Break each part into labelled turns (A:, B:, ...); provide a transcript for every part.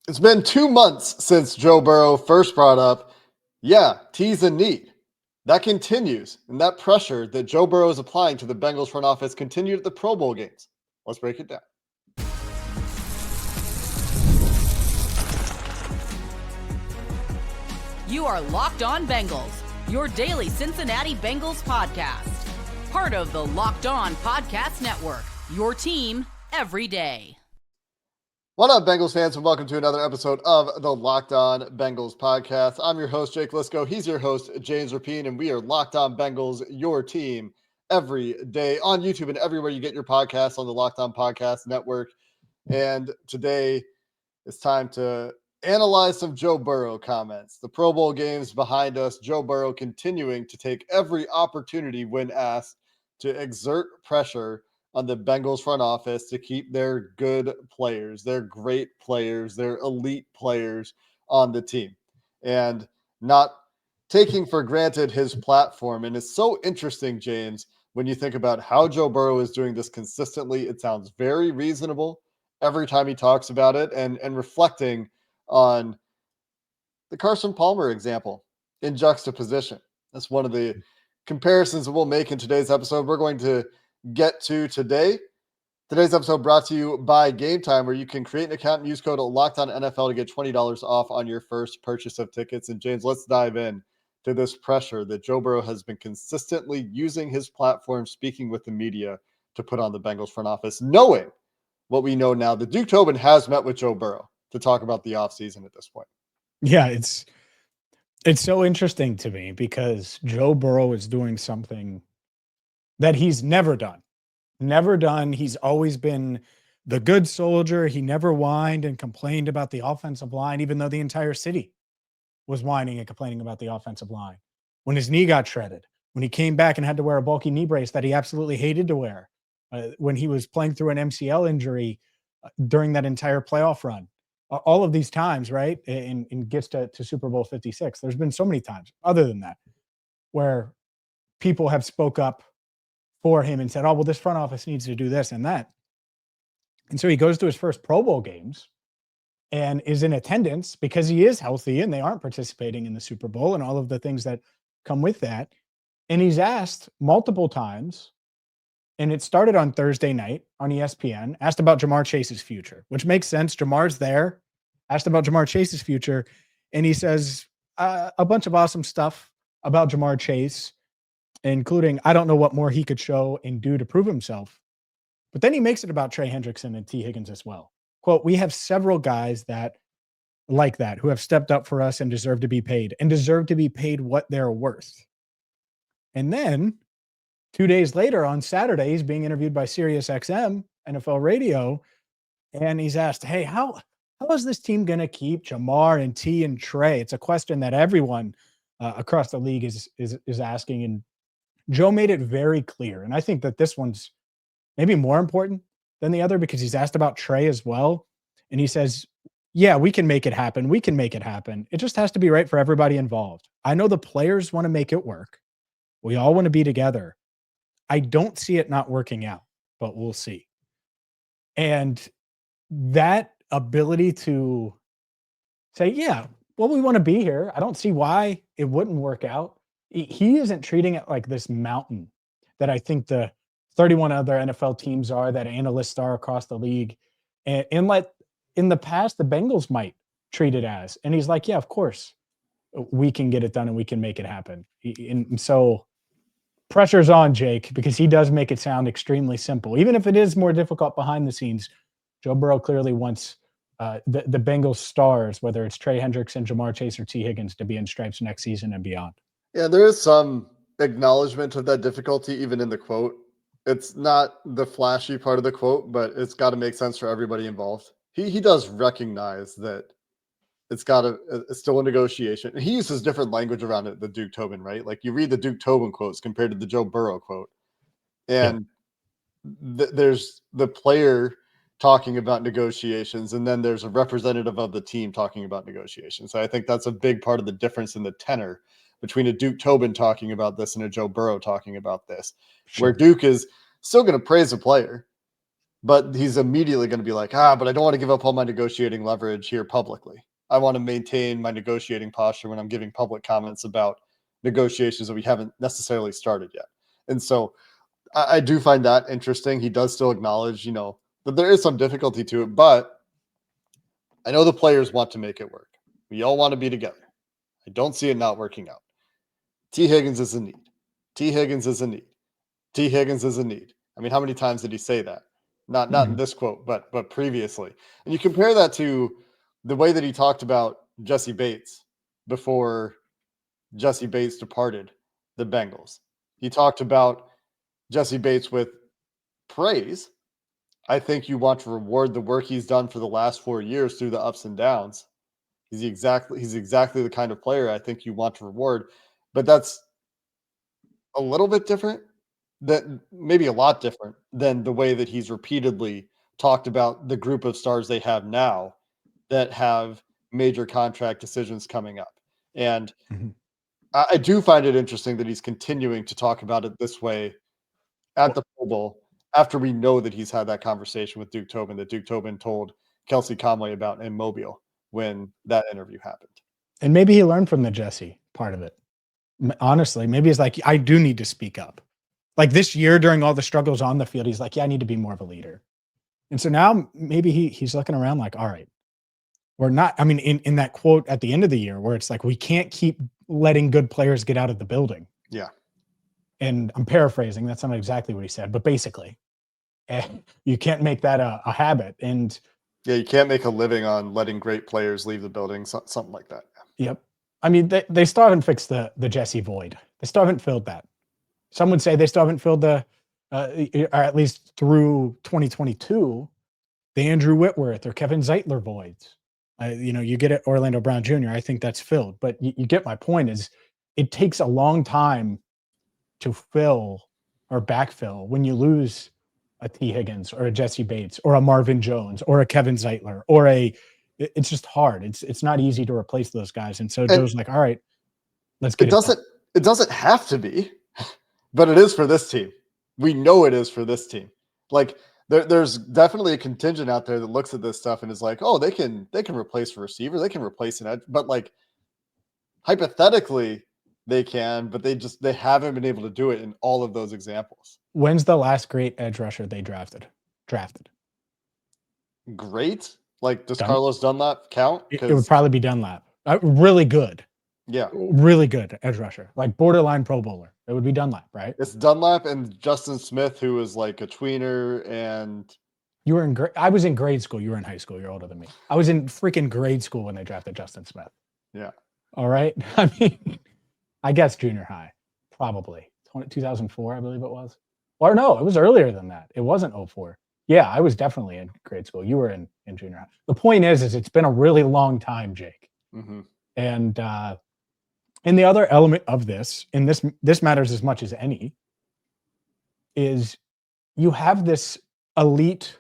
A: It's been 2 months since Joe Burrow first brought up, T's in need. That continues, and that pressure that Joe Burrow is applying to the Bengals front office continued at the Pro Bowl games. Let's break it down.
B: You are Locked On Bengals, your daily Cincinnati Bengals podcast. Part of the Locked On Podcast Network, your team every day.
A: What up, Bengals fans, and welcome to another episode of the Locked On Bengals podcast. I'm your host, Jake Liscow. He's your host, James Rapien, and we are Locked On Bengals, your team every day on YouTube and everywhere you get your podcasts on the Locked On Podcast Network. And today it's time to analyze some Joe Burrow comments. The Pro Bowl games behind us, Joe Burrow continuing to take every opportunity when asked to exert pressure on the Bengals front office to keep their good players, their great players, their elite players on the team, and not taking for granted his platform. And it's so interesting, James, when you think about how Joe Burrow is doing this consistently. It sounds very reasonable every time he talks about it, and reflecting on the Carson Palmer example in juxtaposition. That's one of the comparisons that we'll make in today's episode. We're going to get to today. Today's episode brought to you by Gametime, where you can create an account and use code LOCKEDONNFL to get $20 off on your first purchase of tickets. And James, let's dive in to this pressure that Joe Burrow has been consistently using his platform, speaking with the media, to put on the Bengals front office, knowing what we know now. The Duke Tobin has met with Joe Burrow to talk about the offseason at this point.
C: Yeah, it's so interesting to me because Joe Burrow is doing something that he's never done. He's always been the good soldier. He never whined and complained about the offensive line, even though the entire city was whining and complaining about the offensive line. When his knee got shredded, when he came back and had to wear a bulky knee brace that he absolutely hated to wear, when he was playing through an MCL injury during that entire playoff run. All of these times, right, and gets to Super Bowl 56. There's been so many times other than that where people have spoke up for him and said, oh, well, this front office needs to do this and that. And so he goes to his first Pro Bowl games and is in attendance because he is healthy and they aren't participating in the Super Bowl and all of the things that come with that. And he's asked multiple times, and it started on Thursday night on ESPN, asked about Jamar Chase's future, which makes sense. Jamar's there, asked about Jamar Chase's future, and he says a bunch of awesome stuff about Jamar Chase, including, I don't know what more he could show and do to prove himself. But then he makes it about Trey Hendrickson and T. Higgins as well. Quote, we have several guys that like that who have stepped up for us and deserve to be paid what they're worth. And then 2 days later on Saturday, he's being interviewed by SiriusXM NFL radio. And he's asked, hey, how is this team going to keep Jamar and T and Trey? It's a question that everyone across the league is asking. And Joe made it very clear. And I think that this one's maybe more important than the other because he's asked about Trey as well. And he says, yeah, we can make it happen. We can make it happen. It just has to be right for everybody involved. I know the players want to make it work. We all want to be together. I don't see it not working out, but we'll see. And that ability to say, yeah, well, we want to be here. I don't see why it wouldn't work out. He isn't treating it like this mountain that I think the 31 other NFL teams are, that analysts are across the league. And like in the past, the Bengals might treat it as. And he's like, yeah, of course, we can get it done and we can make it happen. And so pressure's on Jake because he does make it sound extremely simple. Even if it is more difficult behind the scenes, Joe Burrow clearly wants the Bengals stars, whether it's Trey Hendrickson, Jamar Chase, or T. Higgins, to be in stripes next season and beyond.
A: Yeah, there is some acknowledgement of that difficulty even in the quote. It's not the flashy part of the quote, but it's got to make sense for everybody involved. He does recognize that it's still a negotiation. And he uses different language around it, the Duke Tobin, right? Like you read the Duke Tobin quotes compared to the Joe Burrow quote. And there's the player talking about negotiations, and then there's a representative of the team talking about negotiations. So I think that's a big part of the difference in the tenor between a Duke Tobin talking about this and a Joe Burrow talking about this, where Duke is still going to praise a player, but he's immediately going to be like, but I don't want to give up all my negotiating leverage here publicly. I want to maintain my negotiating posture when I'm giving public comments about negotiations that we haven't necessarily started yet. And so I do find that interesting. He does still acknowledge, that there is some difficulty to it, but I know the players want to make it work. We all want to be together. I don't see it not working out. T. Higgins is a need. T. Higgins is a need. T. Higgins is a need. I mean, how many times did he say that? Not in this quote, but previously. And you compare that to the way that he talked about Jesse Bates before Jesse Bates departed the Bengals. He talked about Jesse Bates with praise. I think you want to reward the work he's done for the last 4 years through the ups and downs. He's exactly the kind of player I think you want to reward, but that's a little bit different, that maybe a lot different than the way that he's repeatedly talked about the group of stars they have now that have major contract decisions coming up. And I do find it interesting that he's continuing to talk about it this way at the Pro Bowl after we know that he's had that conversation with Duke Tobin that Duke Tobin told Kelsey Conway about in Mobile when that interview happened.
C: And maybe he learned from the Jesse part of it. Honestly, maybe it's like, I do need to speak up. Like this year during all the struggles on the field, he's like, yeah, I need to be more of a leader. And so now maybe he's looking around like, all right, we're not, I mean, in that quote at the end of the year where it's like, we can't keep letting good players get out of the building.
A: Yeah.
C: And I'm paraphrasing, that's not exactly what he said, but basically you can't make that a habit. And
A: yeah, you can't make a living on letting great players leave the building, something like that.
C: Yep. I mean, they still haven't fixed the Jesse void. They still haven't filled that. Some would say they still haven't filled or at least through 2022, the Andrew Whitworth or Kevin Zeitler voids. You get it, Orlando Brown Jr. I think that's filled, but you get my point. Is it takes a long time to fill or backfill when you lose a T. Higgins or a Jesse Bates or a Marvin Jones or a Kevin Zeitler or it's just hard. It's not easy to replace those guys. And so Joe's like, all right, let's get it.
A: It doesn't have to be, but it is for this team. We know it is for this team. Like there's definitely a contingent out there that looks at this stuff and is like, oh, they can replace a receiver. They can replace an edge, but like hypothetically they can, but they haven't been able to do it in all of those examples.
C: When's the last great edge rusher they drafted?
A: Great? Like, does Carlos Dunlap count?
C: It would probably be Dunlap. Really good.
A: Yeah.
C: Really good edge rusher. Like borderline Pro Bowler. It would be Dunlap, right?
A: It's Dunlap and Justin Smith, who was like a tweener. And
C: you were I was in grade school. You were in high school. You're older than me. I was in freaking grade school when they drafted Justin Smith.
A: Yeah.
C: All right. I mean, I guess junior high, probably 2004, I believe it was. Or no, it was earlier than that. It wasn't 04. Yeah, I was definitely in grade school. You were in junior high. The point is it's been a really long time, Jake.
A: Mm-hmm.
C: And the other element of this, and this matters as much as any, is you have this elite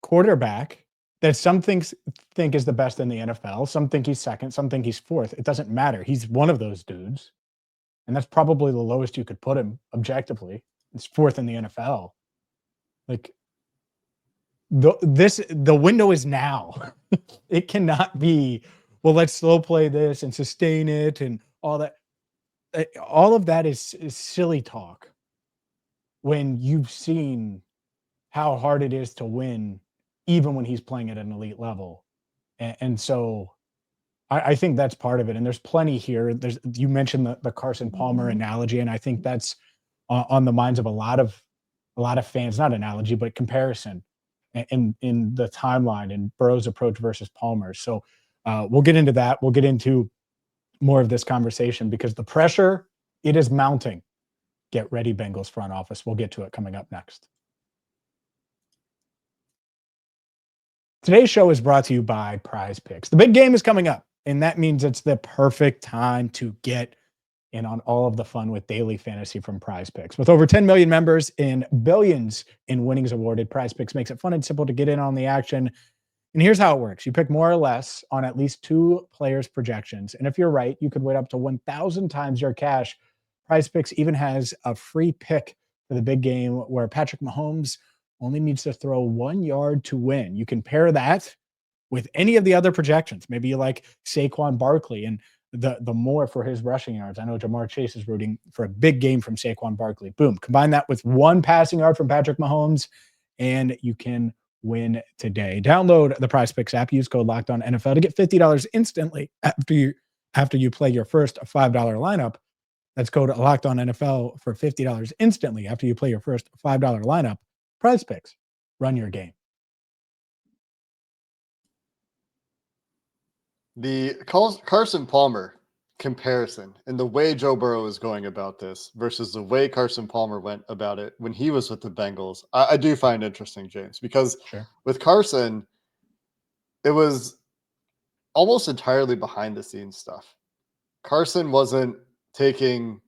C: quarterback that some think is the best in the NFL. Some think he's second. Some think he's fourth. It doesn't matter. He's one of those dudes. And that's probably the lowest you could put him objectively. It's fourth in the NFL. Like the window is now. It cannot be, well, let's slow play this and sustain it and all that. All of that is silly talk when you've seen how hard it is to win, even when he's playing at an elite level. And so I think that's part of it. And there's plenty here. You mentioned the Carson Palmer analogy, and I think that's on the minds of a lot of fans, not analogy, but comparison in the timeline and Burrow's approach versus Palmer's. So we'll get into that. We'll get into more of this conversation because the pressure, it is mounting. Get ready, Bengals front office. We'll get to it coming up next. Today's show is brought to you by PrizePicks. The big game is coming up, and that means it's the perfect time to get in on all of the fun with daily fantasy from PrizePicks. With over 10 million members and billions in winnings awarded, PrizePicks makes it fun and simple to get in on the action. And here's how it works. You pick more or less on at least two players' projections. And if you're right, you could win up to 1,000 times your cash. PrizePicks even has a free pick for the big game where Patrick Mahomes only needs to throw 1 yard to win. You can pair that with any of the other projections. Maybe you like Saquon Barkley and the more for his rushing yards. I know Jamar Chase is rooting for a big game from Saquon Barkley. Boom. Combine that with 1 passing yard from Patrick Mahomes, and you can win today. Download the PrizePicks app. Use code LOCKEDONNFL to get $50 instantly after you play your first $5 lineup. That's code LOCKEDONNFL for $50 instantly after you play your first $5 lineup. PrizePicks. Run your game.
A: The Carson Palmer comparison and the way Joe Burrow is going about this versus the way Carson Palmer went about it when he was with the Bengals, I do find interesting, James, because with Carson, it was almost entirely behind the scenes stuff. Carson wasn't taking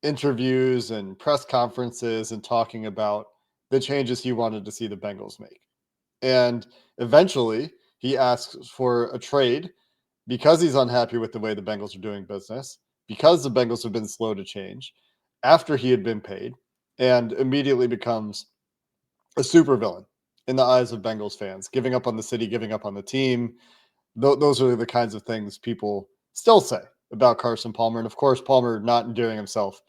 A: interviews and press conferences and talking about the changes he wanted to see the Bengals make. And eventually he asks for a trade because he's unhappy with the way the Bengals are doing business, because the Bengals have been slow to change after he had been paid, and immediately becomes a supervillain in the eyes of Bengals fans, giving up on the city, giving up on the team. Those are the kinds of things people still say about Carson Palmer. And of course, Palmer not endearing himself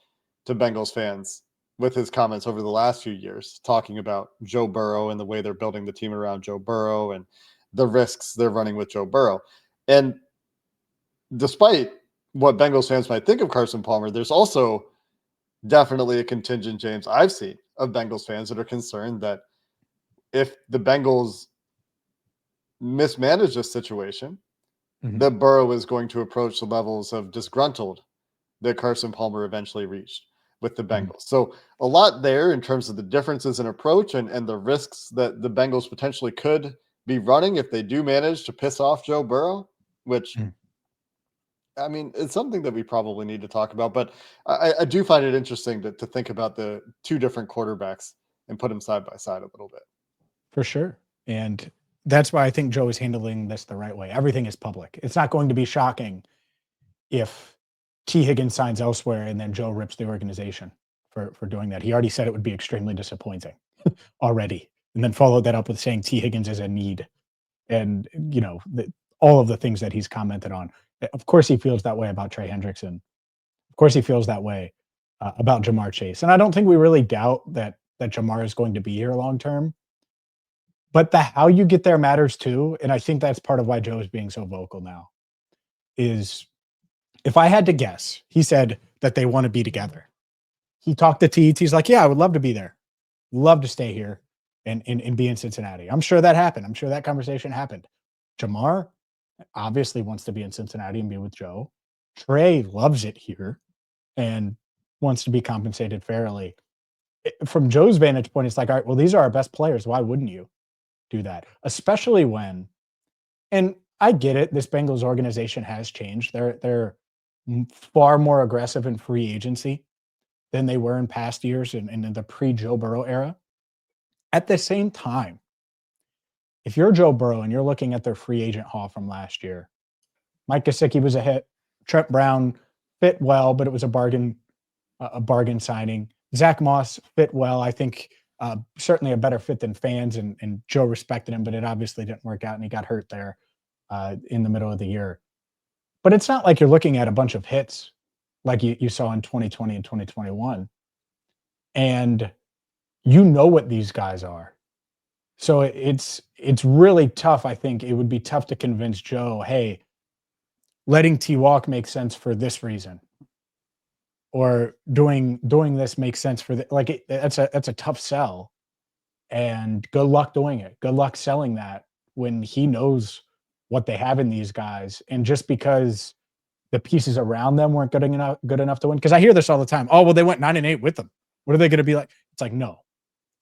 A: to Bengals fans with his comments over the last few years, talking about Joe Burrow and the way they're building the team around Joe Burrow and the risks they're running with Joe Burrow. And despite what Bengals fans might think of Carson Palmer, there's also definitely a contingent, James, I've seen of Bengals fans that are concerned that if the Bengals mismanage this situation, that Burrow is going to approach the levels of disgruntled that Carson Palmer eventually reached with the Bengals. So a lot there in terms of the differences in approach and the risks that the Bengals potentially could be running if they do manage to piss off Joe Burrow, which I mean, it's something that we probably need to talk about, but I do find it interesting to think about the 2 different quarterbacks and put them side by side a little bit.
C: For sure. And that's why I think Joe is handling this the right way. Everything is public. It's not going to be shocking if T. Higgins signs elsewhere and then Joe rips the organization for doing that. He already said it would be extremely disappointing already, and then followed that up with saying T. Higgins is a need. And, you know, all of the things that he's commented on. Of course he feels that way about Trey Hendrickson. Of course he feels that way about Jamar Chase. And I don't think we really doubt that Jamar is going to be here long term. But how you get there matters too. And I think that's part of why Joe is being so vocal now. Is if I had to guess, he said that they want to be together. He talked to Teets. He's like, yeah, I would love to be there. Love to stay here and be in Cincinnati. I'm sure that happened. I'm sure that conversation happened. Jamar obviously wants to be in Cincinnati and be with Joe. Trey loves it here and wants to be compensated fairly. From Joe's vantage point, it's like, all right, well, these are our best players. Why wouldn't you do that? Especially when, and I get it, this Bengals organization has changed. They're far more aggressive in free agency than they were in past years and in the pre-Joe Burrow era. At the same time, if you're Joe Burrow and you're looking at their free agent haul from last year, Mike Gesicki was a hit. Trent Brown fit well, but it was a bargain signing. Zach Moss fit well. I think certainly a better fit than fans, and Joe respected him, but it obviously didn't work out, and he got hurt there in the middle of the year. But it's not like you're looking at a bunch of hits like you saw in 2020 and 2021. And you know what these guys are. So it's really tough. I think it would be tough to convince Joe, hey, letting T walk makes sense for this reason, or doing this makes sense for that's a tough sell. And good luck doing it. Good luck selling that when he knows what they have in these guys, and just because the pieces around them weren't good enough to win. Because I hear this all the time. Oh, well, they went 9-8 with them. What are they going to be like? It's like, no,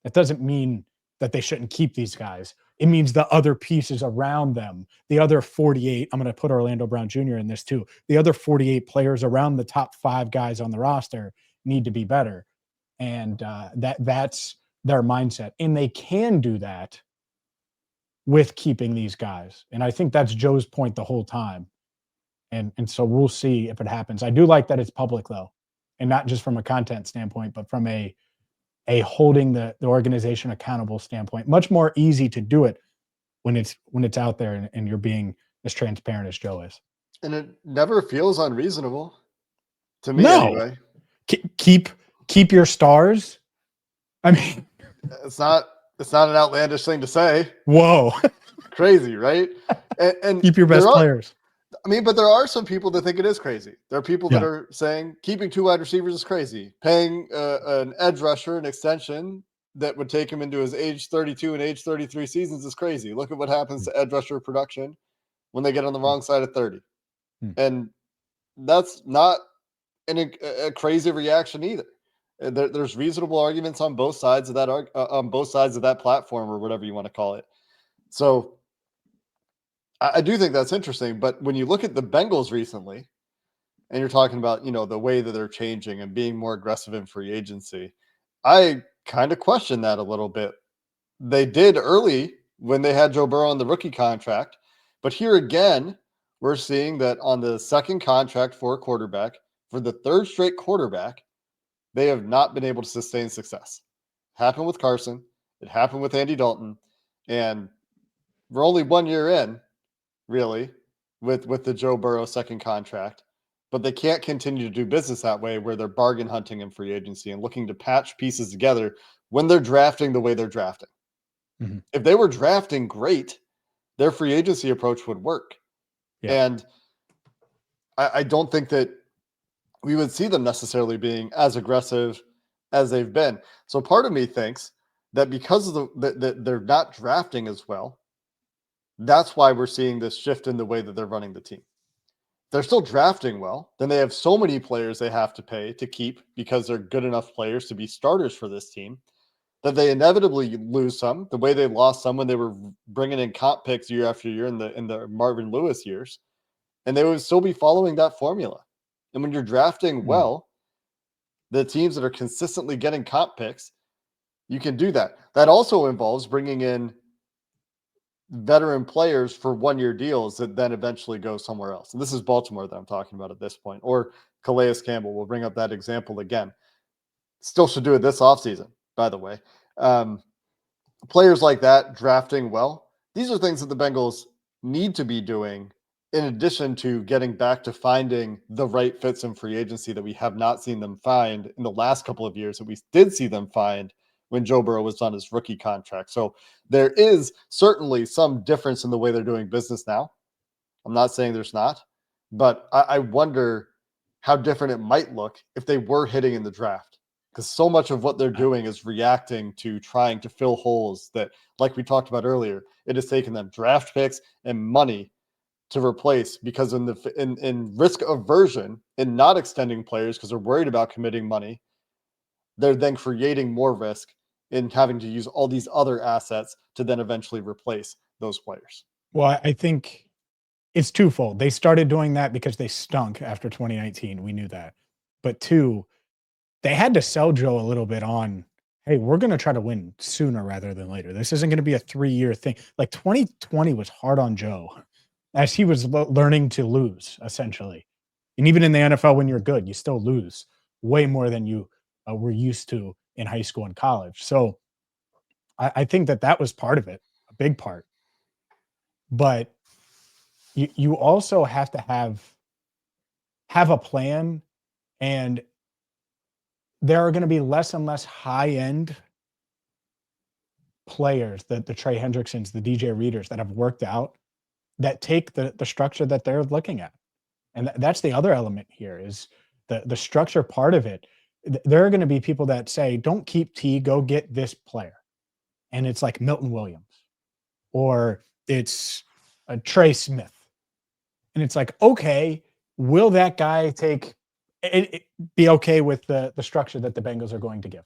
C: that doesn't mean that they shouldn't keep these guys. It means the other pieces around them, the other 48, I'm going to put Orlando Brown Jr. in this too. The other 48 players around the top 5 guys on the roster need to be better. And that's their mindset. And they can do that with keeping these guys. And I think that's Joe's point the whole time. And so we'll see if it happens. I do like that it's public though, and not just from a content standpoint, but from a a holding the organization accountable standpoint. Much more easy to do it when it's out there and you're being as transparent as Joe is.
A: And it never feels unreasonable to me
C: No.
A: anyway.
C: Keep your stars. I mean,
A: It's not an outlandish thing to say.
C: Whoa.
A: Crazy, right? And
C: keep your best players.
A: I mean, but there are some people that think it is crazy. There are people that are saying keeping 2 wide receivers is crazy. Paying an edge rusher an extension that would take him into his age 32 and age 33 seasons is crazy. Look at what happens to edge rusher production when they get on the wrong side of 30. And that's not a crazy reaction either. There's reasonable arguments on both sides of that platform, or whatever you want to call it. So I do think that's interesting. But when you look at the Bengals recently, and you're talking about, the way that they're changing and being more aggressive in free agency, I kind of question that a little bit. They did early when they had Joe Burrow on the rookie contract. But here again, we're seeing that on the second contract for a quarterback, for the third straight quarterback, they have not been able to sustain success. It happened with Carson. It happened with Andy Dalton. And we're only 1 year in, really, with the Joe Burrow second contract. But they can't continue to do business that way, where they're bargain hunting in free agency and looking to patch pieces together when they're drafting the way they're drafting. Mm-hmm. If they were drafting great, their free agency approach would work. Yeah. And I don't think that we would see them necessarily being as aggressive as they've been. So part of me thinks that because of that they're not drafting as well, that's why we're seeing this shift in the way that they're running the team. They're still drafting well, then they have so many players they have to pay to keep because they're good enough players to be starters for this team, that they inevitably lose some, the way they lost some when they were bringing in comp picks year after year in the Marvin Lewis years, and they would still be following that formula. And when you're drafting well, the teams that are consistently getting comp picks, you can do that. That also involves bringing in veteran players for 1-year deals that then eventually go somewhere else. And this is Baltimore that I'm talking about at this point, or Calais Campbell. We'll bring up that example again. Still should do it this offseason, by the way. Players like that drafting well, these are things that the Bengals need to be doing in addition to getting back to finding the right fits in free agency that we have not seen them find in the last couple of years that we did see them find when Joe Burrow was on his rookie contract. So there is certainly some difference in the way they're doing business now. I'm not saying there's not, but I wonder how different it might look if they were hitting in the draft, because so much of what they're doing is reacting to trying to fill holes that, like we talked about earlier, it has taken them draft picks and money to replace, because in risk aversion in not extending players because they're worried about committing money, they're then creating more risk in having to use all these other assets to then eventually replace those players.
C: Well, I think it's twofold. They started doing that because they stunk after 2019. We knew that. But two, they had to sell Joe a little bit on, hey, we're going to try to win sooner rather than later. This isn't going to be a 3-year thing. Like 2020 was hard on Joe as he was learning to lose, essentially. And even in the NFL, when you're good, you still lose way more than you were used to in high school and college. So I think that was part of it, a big part. But you also have to have a plan, and there are going to be less and less high-end players, the Trey Hendricksons, the DJ Readers that have worked out, that take the structure that they're looking at. And that's the other element here, is the structure part of it. There are going to be people that say, don't keep T, go get this player. And it's like Milton Williams, or it's a Trey Smith. And it's like, okay, will that guy be okay with the structure that the Bengals are going to give?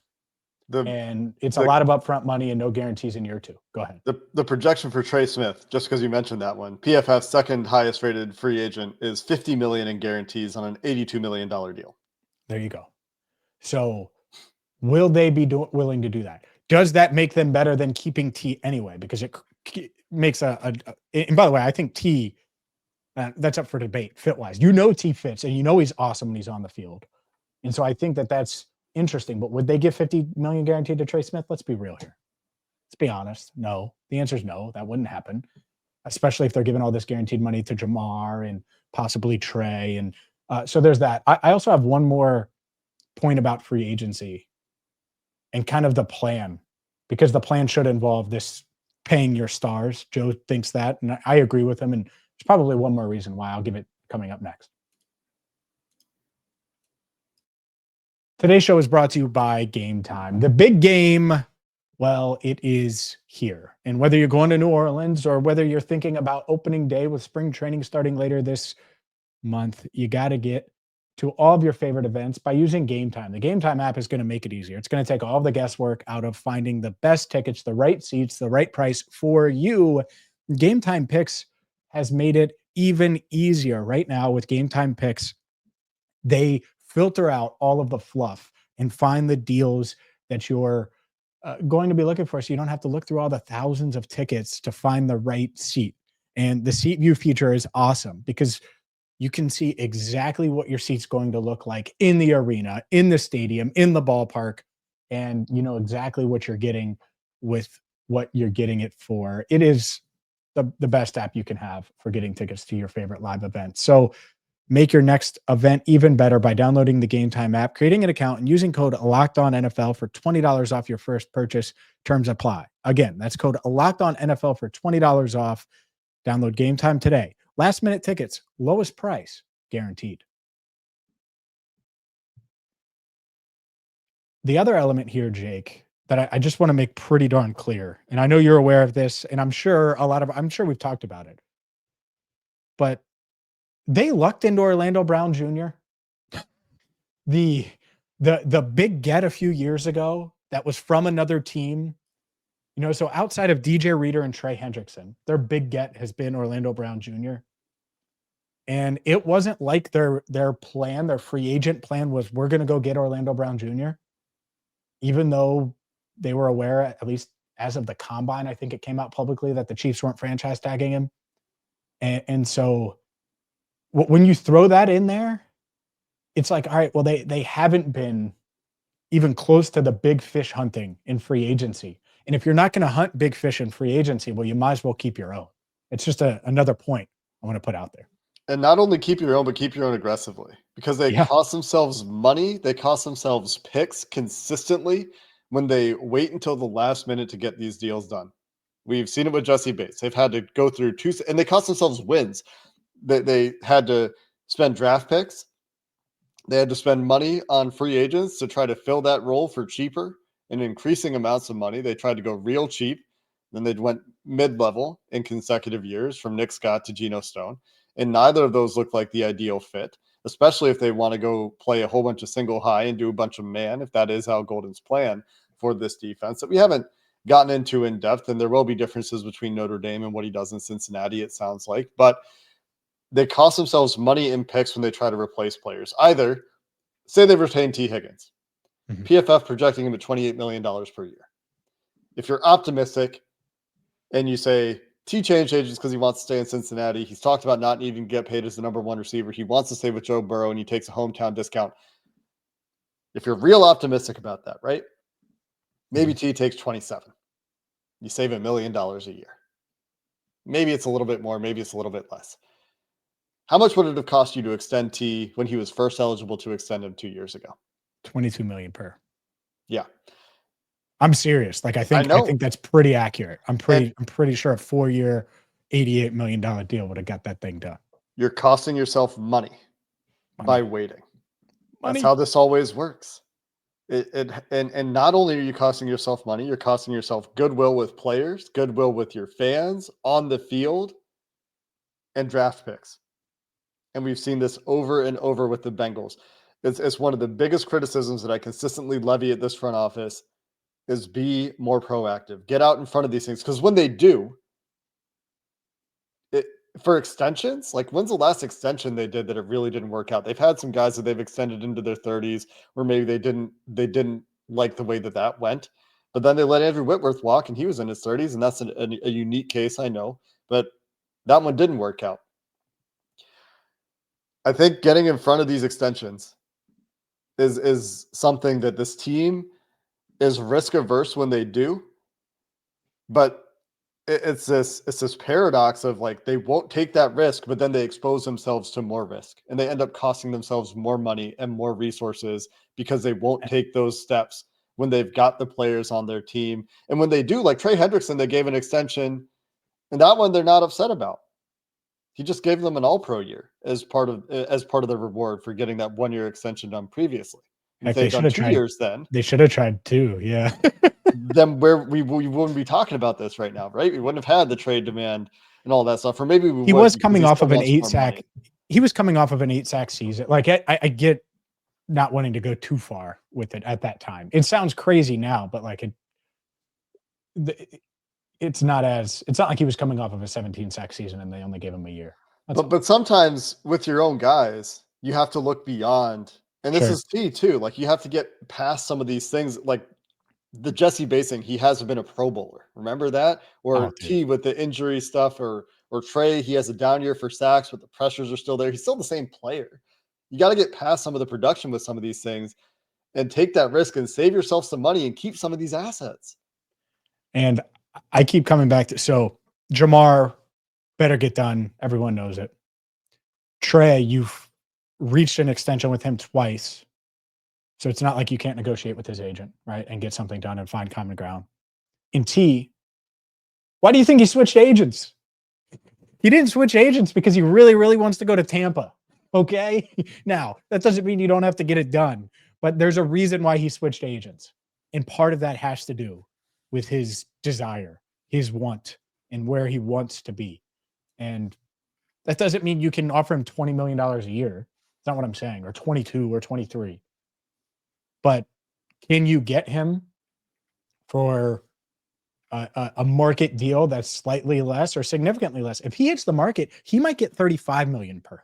C: And it's a lot of upfront money and no guarantees in year 2. Go ahead.
A: The projection for Trey Smith, just because you mentioned that one, PFF's second highest rated free agent, is $50 million in guarantees on an $82 million deal. There
C: you go. So will they be willing to do that? Does that make them better than keeping T anyway? Because it makes and by the way, I think T, that's up for debate fit-wise. T fits, and he's awesome when he's on the field. And so I think that's interesting. But would they give $50 million guaranteed to Trey Smith? Let's be real here. Let's be honest. No. The answer is no. That wouldn't happen, especially if they're giving all this guaranteed money to Jamar and possibly Trey. And so there's that. I also have one more point about free agency and kind of the plan, because the plan should involve this paying your stars. Joe thinks that, and I agree with him. And there's probably one more reason why. I'll give it coming up next. Today's show is brought to you by Gametime. The big game, well, it is here. And whether you're going to New Orleans or whether you're thinking about opening day with spring training starting later this month, you got to get to all of your favorite events by using Gametime. The Gametime app is going to make it easier. It's going to take all of the guesswork out of finding the best tickets, the right seats, the right price for you. Gametime Picks has made it even easier. Right now with Gametime Picks, they filter out all of the fluff and find the deals that you're going to be looking for, so you don't have to look through all the thousands of tickets to find the right seat. And the seat view feature is awesome because you can see exactly what your seat's going to look like in the arena, in the stadium, in the ballpark, and you know exactly what you're getting with what you're getting it for. It is the best app you can have for getting tickets to your favorite live events. So make your next event even better by downloading the Gametime app, creating an account, and using code LOCKEDONNFL for $20 off your first purchase. Terms apply. Again, that's code LOCKEDONNFL for $20 off. Download Gametime today. Last minute tickets, lowest price, guaranteed. The other element here, Jake, that I just want to make pretty darn clear, and I know you're aware of this, and I'm sure we've talked about it, but they lucked into Orlando Brown Jr. The big get a few years ago that was from another team, you know, so outside of DJ Reader and Trey Hendrickson, their big get has been Orlando Brown Jr. And it wasn't like their plan, their free agent plan was, we're going to go get Orlando Brown Jr., even though they were aware, at least as of the combine, I think it came out publicly that the Chiefs weren't franchise tagging him. And so when you throw that in there, it's like, all right, well, they haven't been even close to the big fish hunting in free agency. And if you're not going to hunt big fish in free agency, well, you might as well keep your own. It's just another point I want to put out there.
A: And not only keep your own, but keep your own aggressively, because they cost themselves money. They cost themselves picks consistently when they wait until the last minute to get these deals done. We've seen it with Jesse Bates. They've had to go through and they cost themselves wins. They had to spend draft picks. They had to spend money on free agents to try to fill that role for cheaper and increasing amounts of money. They tried to go real cheap. Then they went mid-level in consecutive years from Nick Scott to Geno Stone. And neither of those look like the ideal fit, especially if they want to go play a whole bunch of single high and do a bunch of man, if that is how Golden's plan for this defense that we haven't gotten into in depth. And there will be differences between Notre Dame and what he does in Cincinnati, it sounds like. But they cost themselves money in picks when they try to replace players. Either say they retain T. Higgins, PFF projecting him at $28 million per year. If you're optimistic and you say T changed agents because he wants to stay in Cincinnati, he's talked about not needing to get paid as the number one receiver. He wants to stay with Joe Burrow and he takes a hometown discount. If you're real optimistic about that, right? Maybe T takes 27. You save $1 million a year. Maybe it's a little bit more, maybe it's a little bit less. How much would it have cost you to extend T when he was first eligible to extend him 2 years ago?
C: $22 million per.
A: Yeah.
C: I'm serious. Like I think that's pretty accurate. I'm pretty sure a 4-year, $88 million deal would have got that thing done.
A: You're costing yourself money by waiting. That's how this always works. And not only are you costing yourself money, you're costing yourself goodwill with players, goodwill with your fans on the field, and draft picks. And we've seen this over and over with the Bengals. It's one of the biggest criticisms that I consistently levy at this front office is be more proactive. Get out in front of these things. Because when they do, for extensions, like when's the last extension they did that it really didn't work out? They've had some guys that they've extended into their 30s where maybe they didn't like the way that went. But then they let Andrew Whitworth walk and he was in his 30s. And that's a unique case, I know. But that one didn't work out. I think getting in front of these extensions is something that this team is risk averse when they do, but it's this paradox of like they won't take that risk, but then they expose themselves to more risk and they end up costing themselves more money and more resources because they won't take those steps when they've got the players on their team. And when they do, like Trey Hendrickson, they gave an extension, and that one they're not upset about. He just gave them an all-pro year as part of the reward for getting that 1 year extension done previously. And if
C: Heck,
A: they'd done 2 years, then
C: they should have tried 2. Yeah.
A: then we wouldn't be talking about this right now, right? We wouldn't have had the trade demand and all that stuff. Or maybe we
C: He
A: would
C: was
A: because
C: coming
A: he
C: off
A: still
C: of an
A: wants
C: 8
A: more
C: sack.
A: money.
C: He was coming off of an 8 sack season. Like I get not wanting to go too far with it at that time. It sounds crazy now, but like it's not like he was coming off of a 17 sack season and they only gave him a year.
A: But sometimes with your own guys, you have to look beyond. And this is key too. Like you have to get past some of these things. Like the Jesse Basing, he hasn't been a Pro Bowler. Remember that? Or T with the injury stuff, or Trey, he has a down year for sacks, but the pressures are still there. He's still the same player. You got to get past some of the production with some of these things and take that risk and save yourself some money and keep some of these assets.
C: And I keep coming back to, so Jamar better get done. Everyone knows it. Trey, you've reached an extension with him twice. So it's not like you can't negotiate with his agent, right? And get something done and find common ground. In T, why do you think he switched agents? He didn't switch agents because he really, really wants to go to Tampa. Okay. Now, that doesn't mean you don't have to get it done, but there's a reason why he switched agents. And part of that has to do with his desire, his want, and where he wants to be. And that doesn't mean you can offer him $20 million a year. That's not what I'm saying, or 22 or 23. But can you get him for a market deal that's slightly less or significantly less? If he hits the market, he might get 35 million per.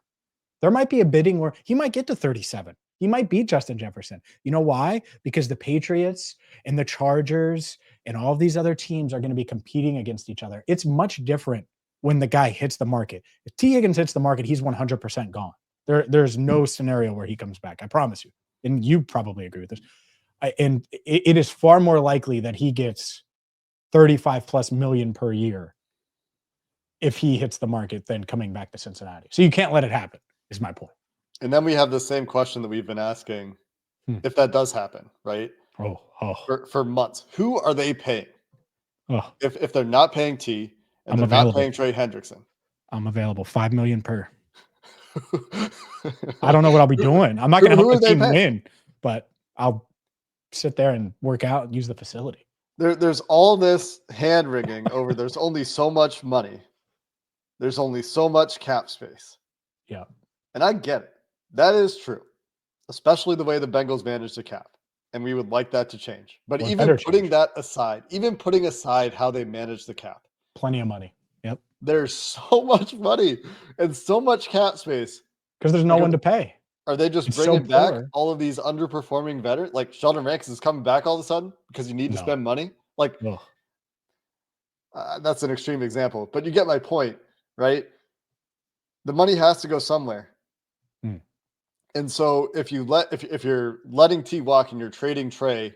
C: There might be a bidding where he might get to 37. He might beat Justin Jefferson. You know why? Because the Patriots and the Chargers and all of these other teams are going to be competing against each other. It's much different when the guy hits the market. If T. Higgins hits the market, he's 100% gone. There's no scenario where he comes back. I promise you. And you probably agree with this. And it is far more likely that he gets 35 plus million per year if he hits the market than coming back to Cincinnati. So you can't let it happen, is my point.
A: And then we have the same question that we've been asking if that does happen, right? For months. Who are they paying? If they're not paying T and they're not paying Trey Hendrickson.
C: I'm available. $5 million per. I don't know what I'll be doing. I'm not going to help the team win, but I'll sit there and work out and use the facility.
A: There's all this hand wringing over there's only so much money. There's only so much cap space.
C: Yeah.
A: And I get it. That is true, especially the way the Bengals manage the cap. And we would like that to change. But even putting that aside, even putting aside how they manage the cap.
C: Plenty of money. Yep.
A: There's so much money and so much cap space.
C: Because there's no one to pay.
A: Are they just bringing back all of these underperforming veterans? Like Sheldon Ranks is coming back all of a sudden because you need to spend money? Like, that's an extreme example. But you get my point, right? The money has to go somewhere. And so if you're letting T walk and you're trading Trey,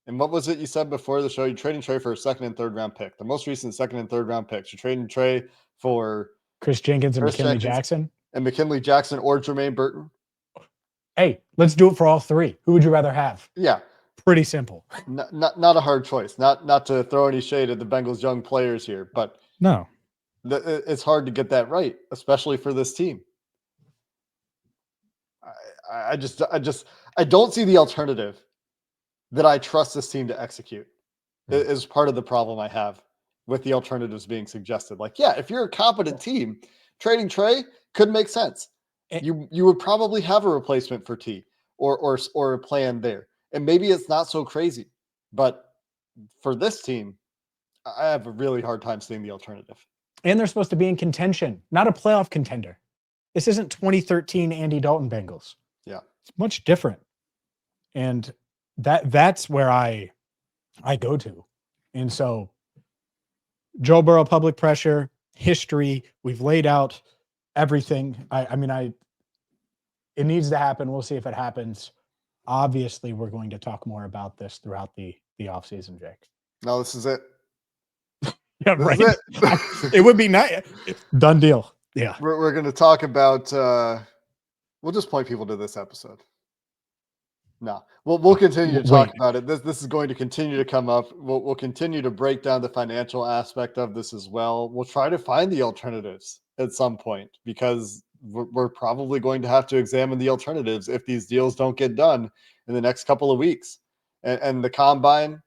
A: and what was it you said before the show? You're trading Trey for a second and third round pick. The most recent second and third round picks. You're trading Trey for
C: Chris Jenkins and McKinley Jackson.
A: And McKinley Jackson or Jermaine Burton.
C: Hey, let's do it for all three. Who would you rather have?
A: Yeah.
C: Pretty simple.
A: Not a hard choice. Not to throw any shade at the Bengals young players here, but
C: no.
A: It's hard to get that right, especially for this team. I don't see the alternative that I trust this team to execute. Is part of the problem I have with the alternatives being suggested. Like, yeah, if you're a competent team, trading Trey could make sense. You would probably have a replacement for T or a plan there. And maybe it's not so crazy. But for this team, I have a really hard time seeing the alternative.
C: And they're supposed to be in contention, not a playoff contender. This isn't 2013 Andy Dalton Bengals.
A: Yeah.
C: It's much different. And that's where I go to. And so Joe Burrow, public pressure, history, we've laid out everything. It needs to happen. We'll see if it happens. obviously we're going to talk more about this throughout the offseason, Jake.
A: No, this is it.
C: Yeah,
A: This
C: right.
A: is it.
C: It would be nice. Done deal. Yeah.
A: We're going to talk about, we'll just point people to this episode. No, we'll continue to talk about it. This is going to continue to come up. We'll continue to break down the financial aspect of this as well. We'll try to find the alternatives at some point because we're probably going to have to examine the alternatives if these deals don't get done in the next couple of weeks. And the combine,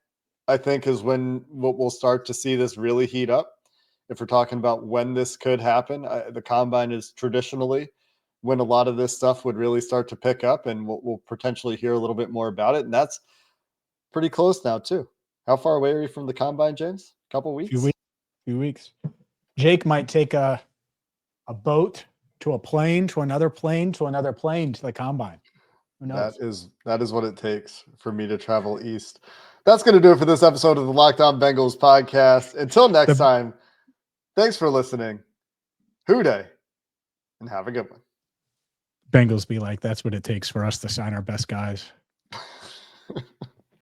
A: I think, is when we'll start to see this really heat up. If we're talking about when this could happen, the combine is traditionally when a lot of this stuff would really start to pick up, and we'll potentially hear a little bit more about it. And that's pretty close now too. How far away are you from the combine, James? A couple weeks?
C: Few weeks. Jake might take a boat to a plane, to another plane, to another plane to the combine. Who knows?
A: That is what it takes for me to travel east. That's going to do it for this episode of the Locked On Bengals podcast. Until next time, thanks for listening. Hoo day, and have a good one.
C: Bengals be like, that's what it takes for us to sign our best guys.